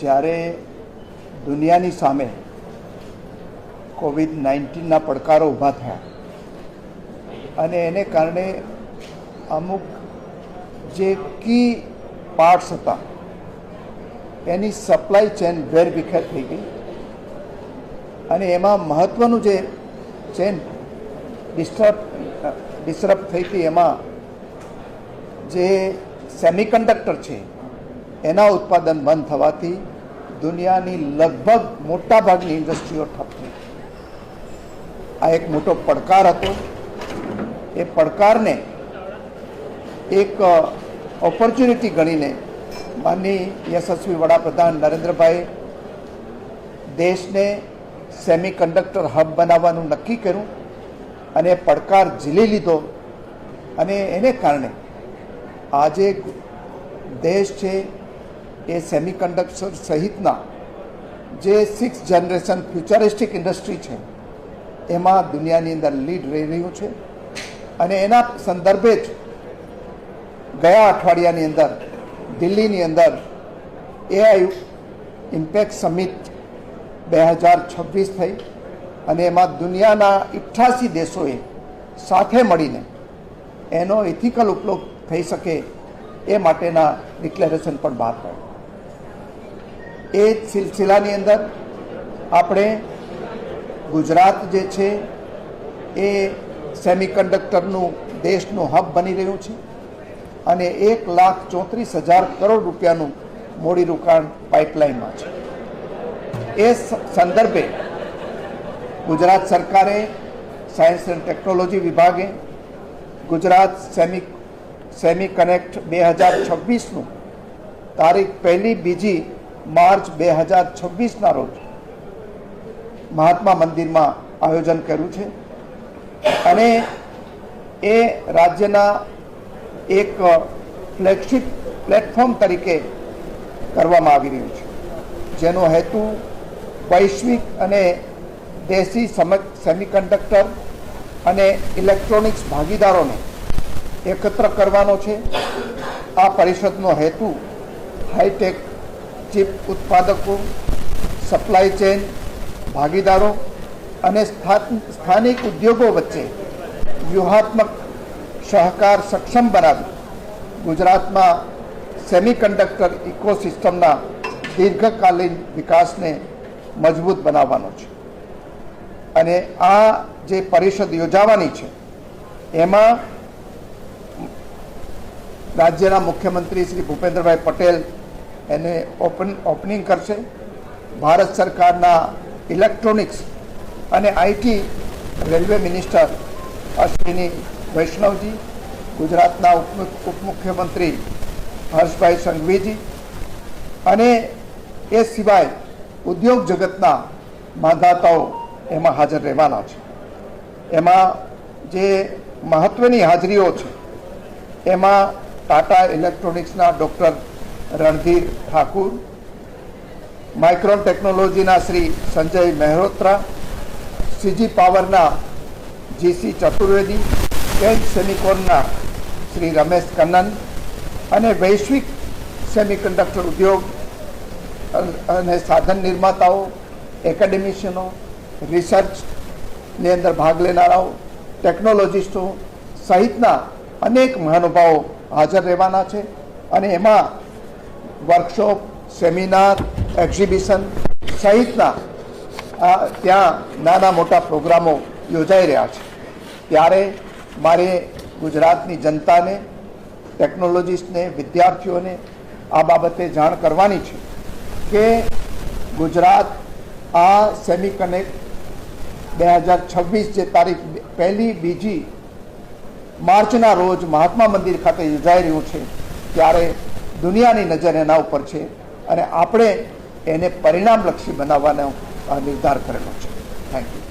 જ્યારે દુનિયાની સામે કોવિડ-19ના પડકારો ઊભા થયા અને એને કારણે અમુક જે કી પાર્ટ્સ હતા એની સપ્લાય ચેન વેરવિખેર થઈ ગઈ અને એમાં મહત્ત્વનું જે ચેન ડિસ્ટર્બ થઈ હતી એમાં જે સેમિકન્ડક્ટર છે એના ઉત્પાદન બંધ થવાથી દુનિયાની લગભગ મોટાભાગની ઇન્ડસ્ટ્રીઓ ઠપ થઈ. આ એક મોટો પડકાર હતો. એ પડકારને એક ઓપોર્ચ્યુનિટી ગણીને માનની યશસ્વી વડાપ્રધાન નરેન્દ્રભાઈ દેશને સેમિકન્ડક્ટર હબ બનાવવાનું નક્કી કર્યું અને પડકાર ઝીલી લીધો અને એને કારણે આજે દેશ છે એ સેમિકન્ડક્ટર સહિતના જે 6th જનરેશન ફ્યુચરિસ્ટિક ઇન્ડસ્ટ્રી છે એમાં દુનિયાની અંદર લીડ રહી રહ્યું છે. અને એના સંદર્ભે જ ગયા અઠવાડિયાની અંદર દિલ્હીની અંદર AI ઇમ્પેક્ટ સમિટ 2026 થઈ અને એમાં દુનિયાના 88 દેશોએ સાથે મળીને એનો ઇથિકલ ઉપયોગ થઈ શકે એ માટેના ડિક્લેરેશન પણ બહાર પાડ્યું. એ સિલસિલાની અંદર આપણે ગુજરાત જે છે એ સેમિકન્ડક્ટરનું દેશનું હબ બની રહ્યું છે અને 1,34,000 કરોડ રૂપિયાનું મૂડી રોકાણ પાઇપલાઇનમાં છે. એ સંદર્ભે ગુજરાત સરકારે સાયન્સ એન્ડ ટેકનોલોજી વિભાગે ગુજરાત સેમી કનેક્ટ 2026નું તારીખ 1-2 માર્ચ 2026ના રોજ મહાત્મા મંદિરમાં આયોજન કર્યું છે અને એ રાજ્યના એક ફ્લેગશિપ પ્લેટફોર્મ તરીકે કરવામાં આવી રહ્યું છે, જેનો હેતુ વૈશ્વિક અને દેશી સેમિકન્ડક્ટર અને ઇલેક્ટ્રોનિક્સ ભાગીદારોને એકત્ર કરવાનો છે. આ પરિષદનો હેતુ હાઈટેક ચીપ ઉત્પાદકો, સપ્લાય ચેન ભાગીદારો અને સ્થાનિક ઉદ્યોગો વચ્ચે વ્યૂહાત્મક સહકાર સક્ષમ બનાવી ગુજરાતમાં સેમિકન્ડક્ટર ઇકોસિસ્ટમના દીર્ઘકાલીન વિકાસને મજબૂત બનાવવાનો છે. અને આ જે પરિષદ યોજાવાની છે એમાં રાજ્યના મુખ્યમંત્રી શ્રી ભૂપેન્દ્રભાઈ પટેલ એને ઓપનિંગ કરશે. ભારત સરકારના ઇલેક્ટ્રોનિક્સ અને IT railway minister Ashwini Vaishnavji, ગુજરાતના ઉપમુખ્યમંત્રી હર્ષભાઈ સંઘવીજી અને એ સિવાય ઉદ્યોગ જગતના માંધાતાઓ એમાં હાજર રહેવાના છે. એમાં જે મહત્ત્વની હાજરીઓ છે એમાં ટાટા ઇલેક્ટ્રોનિક્સના ડૉક્ટર રણધીર ઠાકુર, માઇક્રોન ટેકનોલોજીના શ્રી સંજય મહેરોત્રા, CG પાવરના GC ચતુર્વેદી, કેન્ટ સેમિકોનના શ્રી રમેશ કન્નન અને વૈશ્વિક સેમિકન્ડક્ટર ઉદ્યોગ અને સાધન નિર્માતાઓ, એકેડેમિશિયનો, રિસર્ચની અંદર ભાગ લેનારાઓ, ટેકનોલોજીસ્ટો સહિતના અનેક મહાનુભાવો હાજર રહેવાના છે. અને એમાં વર્કશોપ, સેમિનાર, એક્ઝિબિશન સહિતના ત્યાં નાના મોટા પ્રોગ્રામો યોજાઈ રહ્યા છે. ત્યારે મારે ગુજરાતની જનતાને, ટેકનોલોજીસ્ટને, વિદ્યાર્થીઓને આ બાબતે જાણ કરવાની છે કે ગુજરાત આ સેમિકનેક્ટ 2026 જે તારીખ 1-2 માર્ચના રોજ મહાત્મા મંદિર ખાતે યોજાઈ રહ્યું છે ત્યારે દુનિયાની નજર એના ઉપર છે અને આપણે એને પરિણામલક્ષી બનાવવાનો નિર્ધાર કરેલો છે. Thank you.